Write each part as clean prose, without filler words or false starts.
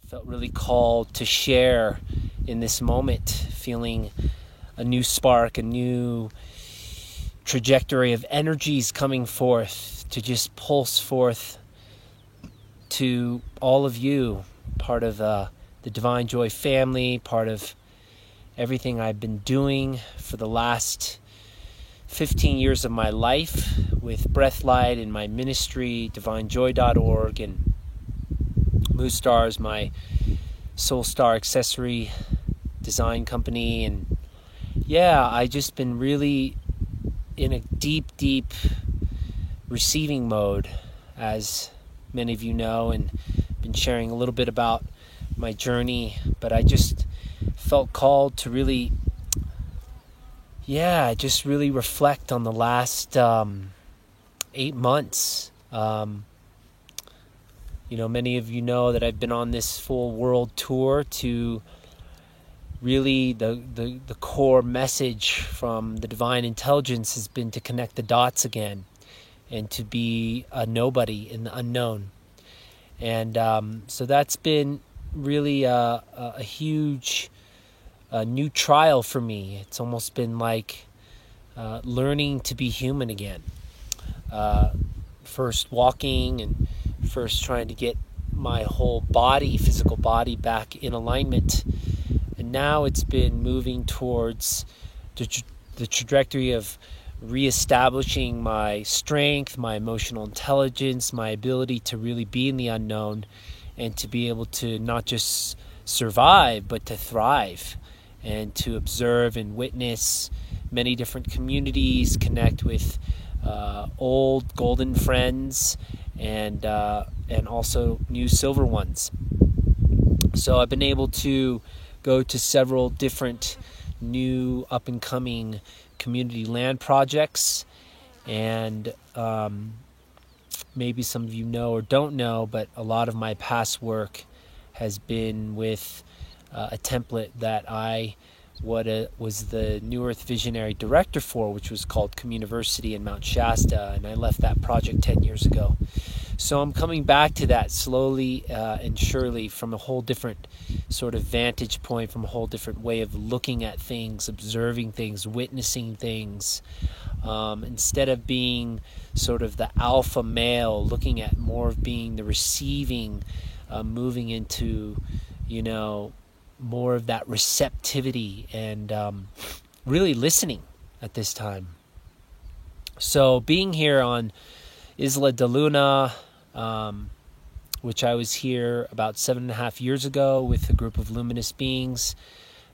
felt really called to share in this moment, feeling a new spark, a new trajectory of energies coming forth to just pulse forth to all of you, part of the Divine Joy family, part of everything I've been doing for the last 15 years of my life with Breathlight and my ministry, divinejoy.org, and Moose Stars, my Soul Star accessory design company. And yeah, I just been really in a deep receiving mode, as many of you know, and been sharing a little bit about my journey. But I just felt called to really just really reflect on the last 8 months. Many of you know that I've been on this full world tour to really the core message from the divine intelligence has been to connect the dots again and to be a nobody in the unknown. And so that's been really a huge new trial for me. It's almost been like learning to be human again. First walking and first trying to get my whole body, physical body, back in alignment. And now it's been moving towards the trajectory of reestablishing my strength, my emotional intelligence, my ability to really be in the unknown and to be able to not just survive, but to thrive and to observe and witness many different communities, connect with old golden friends and also new silver ones. So I've been able to go to several different new up-and-coming community land projects, and maybe some of you know or don't know, but a lot of my past work has been with a template that I was the New Earth Visionary Director for, which was called Communiversity in Mount Shasta, and I left that project 10 years ago. So I'm coming back to that slowly and surely from a whole different sort of vantage point, from a whole different way of looking at things, observing things, witnessing things. Instead of being sort of the alpha male, looking at more of being the receiving, moving into, more of that receptivity and really listening at this time. So being here on Isla de Luna, which I was here about 7.5 years ago with a group of luminous beings,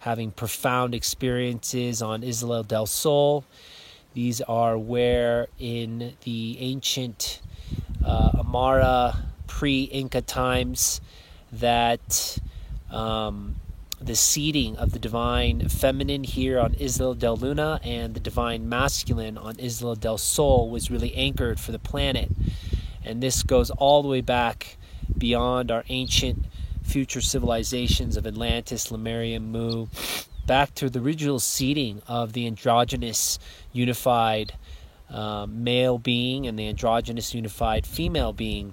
having profound experiences on Isla del Sol. These are where in the ancient Amara pre-Inca times that the seeding of the divine feminine here on Isla del Luna and the divine masculine on Isla del Sol was really anchored for the planet. And this goes all the way back beyond our ancient future civilizations of Atlantis, Lemuria, Mu, back to the original seeding of the androgynous unified male being and the androgynous unified female being.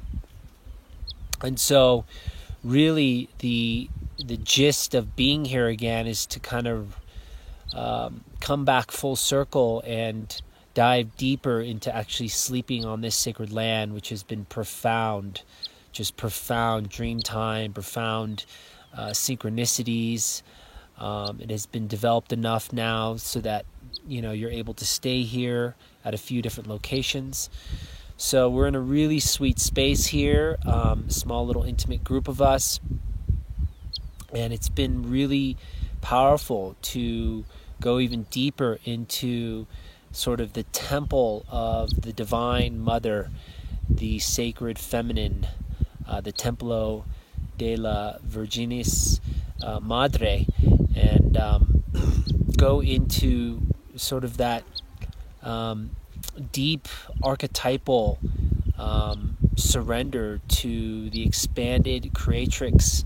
And so really the gist of being here again is to kind of come back full circle and dive deeper into actually sleeping on this sacred land, which has been profound, just profound dream time, profound synchronicities. It has been developed enough now so that you're able to stay here at a few different locations. So we're in a really sweet space here, small little intimate group of us. And it's been really powerful to go even deeper into sort of the temple of the Divine Mother, the sacred feminine, the Templo de la Virginis Madre, and go into sort of that deep archetypal surrender to the expanded creatrix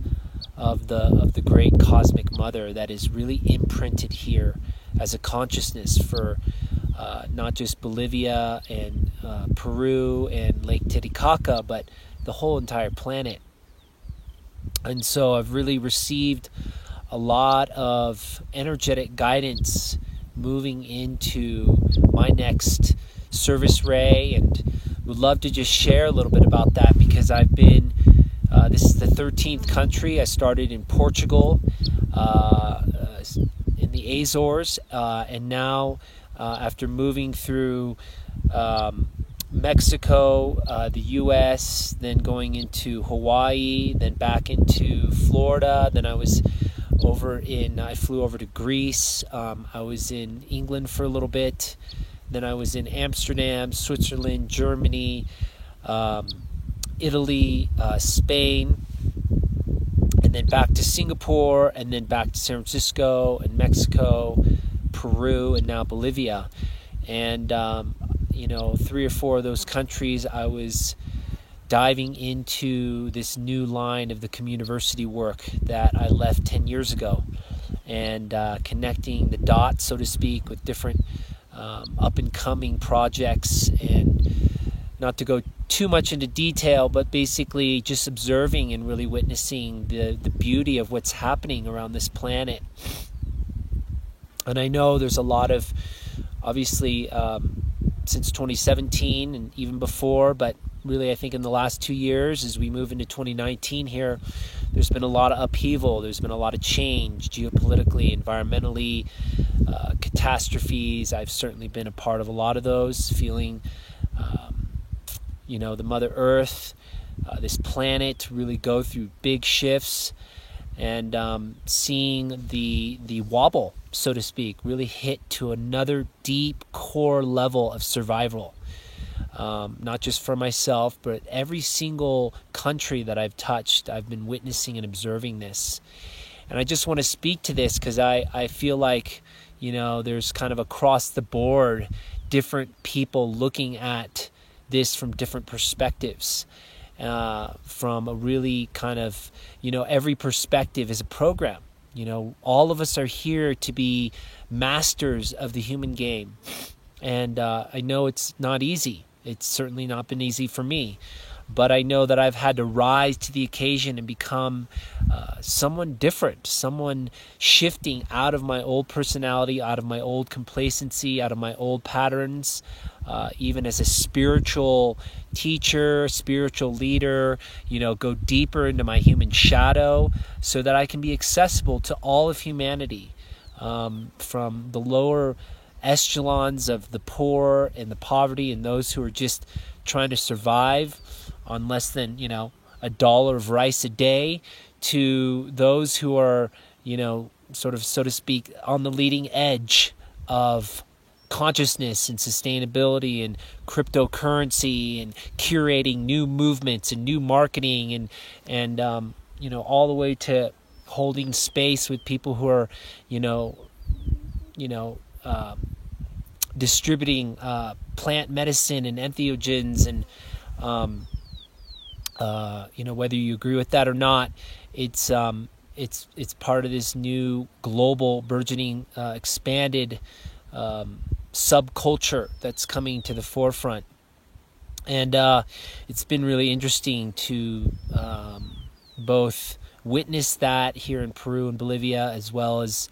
of the great cosmic mother that is really imprinted here as a consciousness for not just Bolivia and Peru and Lake Titicaca, but the whole entire planet. And so I've really received a lot of energetic guidance moving into my next service ray, and would love to just share a little bit about that, because I've been this is the 13th country. I started in Portugal, in the Azores, and now after moving through Mexico, the U.S., then going into Hawaii, then back into Florida, then I flew over to Greece. I was in England for a little bit. Then I was in Amsterdam, Switzerland, Germany, Italy, Spain, and then back to Singapore, and then back to San Francisco and Mexico, Peru, and now Bolivia. And, 3 or 4 of those countries, I was diving into this new line of the communiversity work that I left 10 years ago, and connecting the dots, so to speak, with different up-and-coming projects. And not to go too much into detail, but basically just observing and really witnessing the beauty of what's happening around this planet. And I know there's a lot of, obviously, since 2017 and even before, but really I think in the last 2 years, as we move into 2019 here, there's been a lot of upheaval. There's been a lot of change geopolitically, environmentally, catastrophes. I've certainly been a part of a lot of those, feeling the Mother Earth, this planet really go through big shifts, and seeing the wobble, so to speak, really hit to another deep core level of survival. Not just for myself, but every single country that I've touched, I've been witnessing and observing this. And I just want to speak to this because I feel like, there's kind of across the board different people looking at this from different perspectives. From a really kind of, every perspective is a program. All of us are here to be masters of the human game. And I know it's not easy. It's certainly not been easy for me. But I know that I've had to rise to the occasion and become someone different, someone shifting out of my old personality, out of my old complacency, out of my old patterns, even as a spiritual teacher, spiritual leader, go deeper into my human shadow so that I can be accessible to all of humanity, from the lower echelons of the poor and the poverty and those who are just trying to survive on less than, $1 of rice a day, to those who are, sort of, so to speak, on the leading edge of consciousness and sustainability and cryptocurrency and curating new movements and new marketing and all the way to holding space with people who are, distributing plant medicine and entheogens, and whether you agree with that or not, it's part of this new global burgeoning expanded subculture that's coming to the forefront. And it's been really interesting to both witness that here in Peru and Bolivia, as well as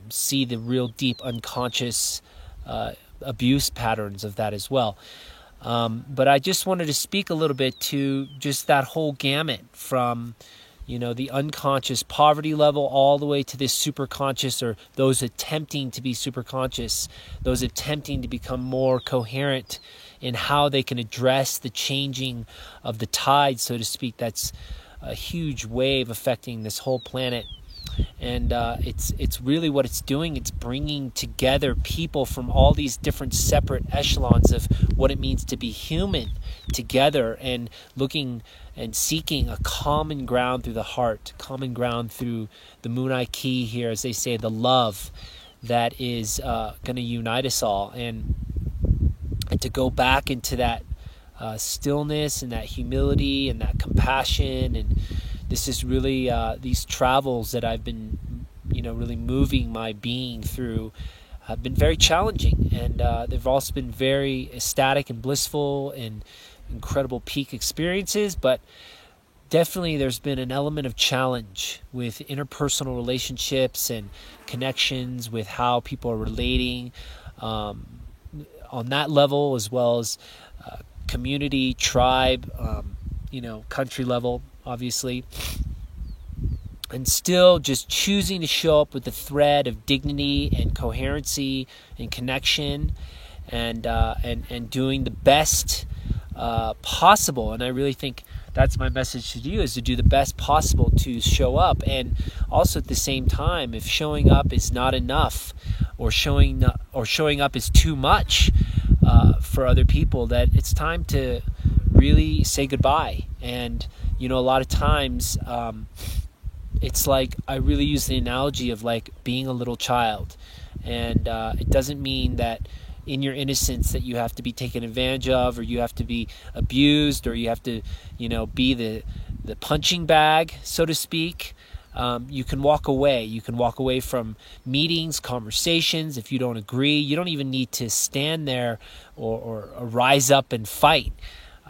see the real deep unconscious abuse patterns of that as well. But I just wanted to speak a little bit to just that whole gamut from, the unconscious poverty level all the way to this super conscious, or those attempting to be super conscious, those attempting to become more coherent in how they can address the changing of the tide, so to speak. That's a huge wave affecting this whole planet. And it's really what it's doing. It's bringing together people from all these different separate echelons of what it means to be human together, and looking and seeking a common ground through the heart, common ground through the Munai Ki here, as they say, the love that is going to unite us all, and to go back into that stillness and that humility and that compassion. And this is really these travels that I've been, really moving my being through have been very challenging, and they've also been very ecstatic and blissful and incredible peak experiences. But definitely there's been an element of challenge with interpersonal relationships and connections, with how people are relating on that level, as well as community, tribe, country level, obviously. And still just choosing to show up with the thread of dignity and coherency and connection, and doing the best possible. And I really think that's my message to you, is to do the best possible to show up. And also at the same time, if showing up is not enough, or showing up is too much for other people, that it's time to really say goodbye. And a lot of times it's like, I really use the analogy of like being a little child, and it doesn't mean that in your innocence that you have to be taken advantage of, or you have to be abused, or you have to be the punching bag, so to speak. You can walk away. You can walk away from meetings, conversations. If you don't agree, you don't even need to stand there or rise up and fight.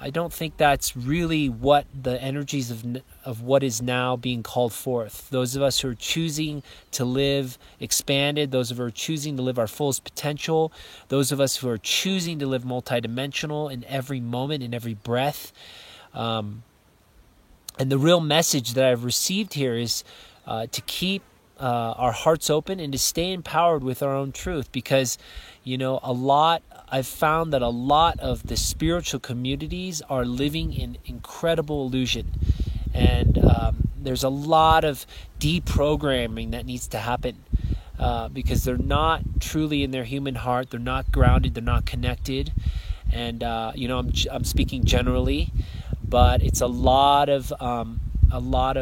I don't think that's really what the energies of what is now being called forth. Those of us who are choosing to live expanded, those of us who are choosing to live our fullest potential, those of us who are choosing to live multidimensional in every moment, in every breath. And the real message that I've received here is to keep our hearts open and to stay empowered with our own truth, because I've found that a lot of the spiritual communities are living in incredible illusion, and there's a lot of deprogramming that needs to happen because they're not truly in their human heart. They're not grounded. They're not connected, and I'm speaking generally, but it's a lot of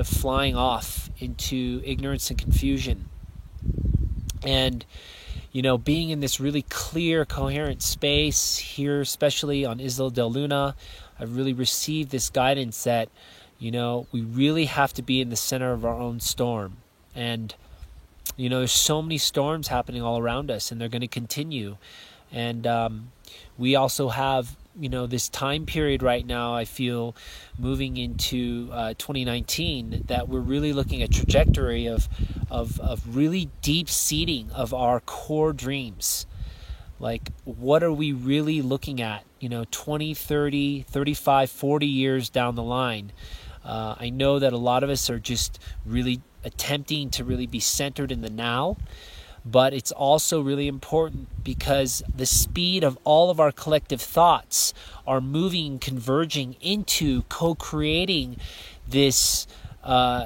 flying off into ignorance and confusion. And being in this really clear, coherent space here, especially on Isla del Luna, I've really received this guidance that, we really have to be in the center of our own storm. And, there's so many storms happening all around us, and they're going to continue. And we also have, this time period right now, I feel, moving into 2019, that we're really looking at trajectory of really deep seeding of our core dreams. Like, what are we really looking at, 20, 30, 35, 40 years down the line? I know that a lot of us are just really attempting to really be centered in the now. But it's also really important because the speed of all of our collective thoughts are moving, converging into co-creating this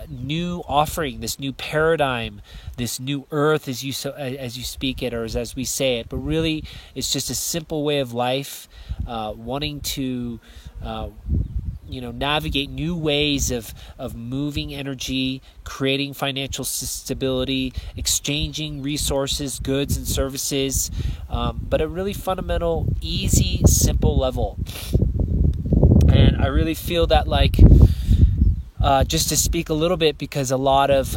new offering, this new paradigm, this new earth, as you speak it, or as we say it. But really, it's just a simple way of life, wanting to navigate new ways of moving energy, creating financial stability, exchanging resources, goods and services, but a really fundamental, easy, simple level. And I really feel that, like, just to speak a little bit, because a lot of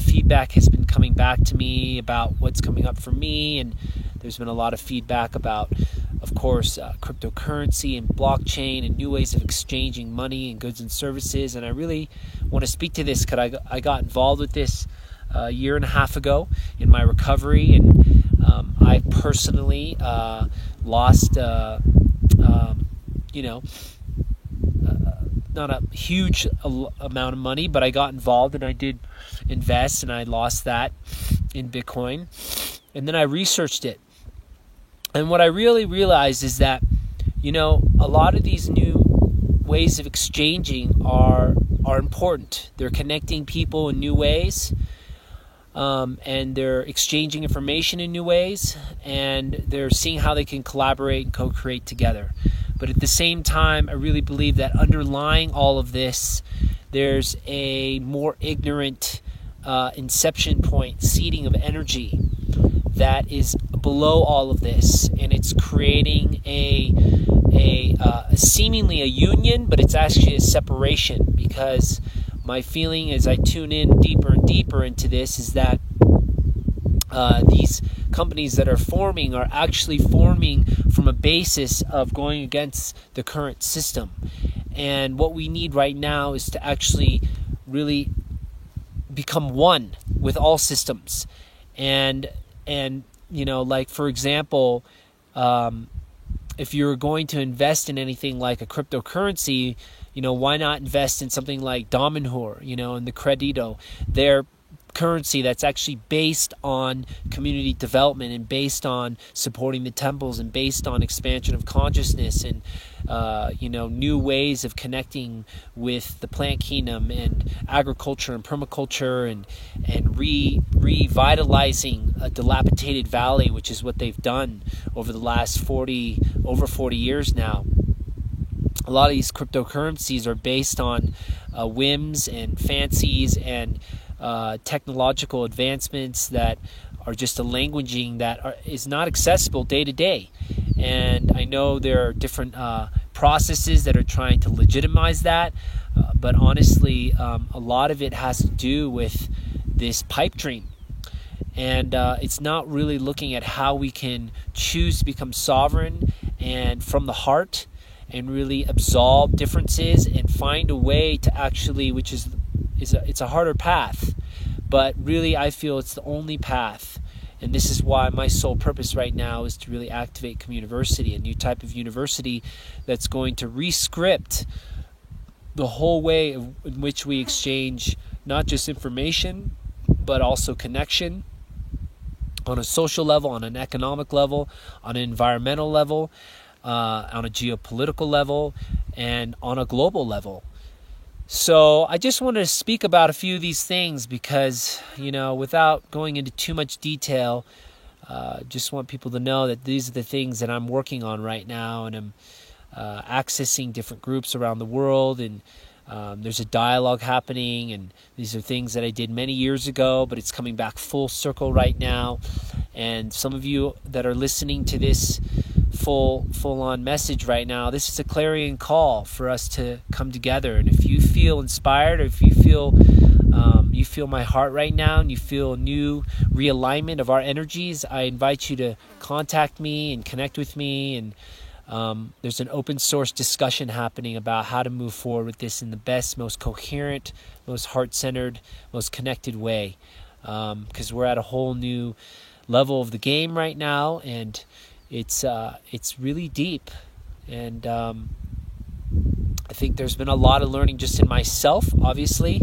feedback has been coming back to me about what's coming up for me, and there's been a lot of feedback about, of course, cryptocurrency and blockchain and new ways of exchanging money and goods and services. And I really want to speak to this because I got involved with this a year and a half ago in my recovery, and I personally lost, not a huge amount of money, but I got involved and I did invest, and I lost that in Bitcoin. And then I researched it. And what I really realized is that, a lot of these new ways of exchanging are important. They're connecting people in new ways, and they're exchanging information in new ways, and they're seeing how they can collaborate and co-create together. But at the same time, I really believe that underlying all of this, there's a more ignorant inception point, seeding of energy that is below all of this, and it's creating a seemingly a union, but it's actually a separation. Because my feeling as I tune in deeper and deeper into this is that these companies that are forming are actually forming from a basis of going against the current system. And what we need right now is to actually really become one with all systems. And like, for example, if you're going to invest in anything like a cryptocurrency, why not invest in something like Dominhor, and the Credito? They're currency that's actually based on community development and based on supporting the temples and based on expansion of consciousness and new ways of connecting with the plant kingdom and agriculture and permaculture and revitalizing a dilapidated valley, which is what they've done over the last 40 years now. A lot of these cryptocurrencies are based on whims and fancies and technological advancements that are just a languaging that is not accessible day to day. And I know there are different processes that are trying to legitimize that, but honestly, a lot of it has to do with this pipe dream. And it's not really looking at how we can choose to become sovereign and from the heart and really absolve differences and find a way to actually, which is it's a harder path, but really I feel it's the only path. And this is why my sole purpose right now is to really activate Communiversity, a new type of university that's going to re-script the whole way in which we exchange not just information, but also connection on a social level, on an economic level, on an environmental level, on a geopolitical level, and on a global level. So I just wanted to speak about a few of these things because, without going into too much detail, just want people to know that these are the things that I'm working on right now, and I'm accessing different groups around the world, and there's a dialogue happening, and these are things that I did many years ago, but it's coming back full circle right now. And some of you that are listening to this full-on message right now, this is a clarion call for us to come together. And if you feel inspired, or if you feel my heart right now, and you feel a new realignment of our energies, I invite you to contact me and connect with me. And there's an open source discussion happening about how to move forward with this in the best, most coherent, most heart-centered, most connected way. Because we're at a whole new level of the game right now, and it's really deep. And I think there's been a lot of learning just in myself, obviously,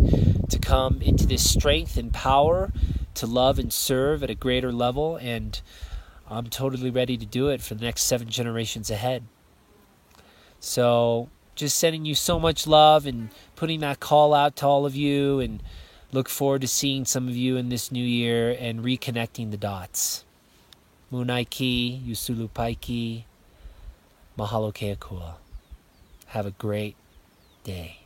to come into this strength and power to love and serve at a greater level. And I'm totally ready to do it for the next 7 generations ahead. So just sending you so much love and putting that call out to all of you, and look forward to seeing some of you in this new year and reconnecting the dots. Munaiki, Usulu Paiki, Mahalo Keakua. Have a great day.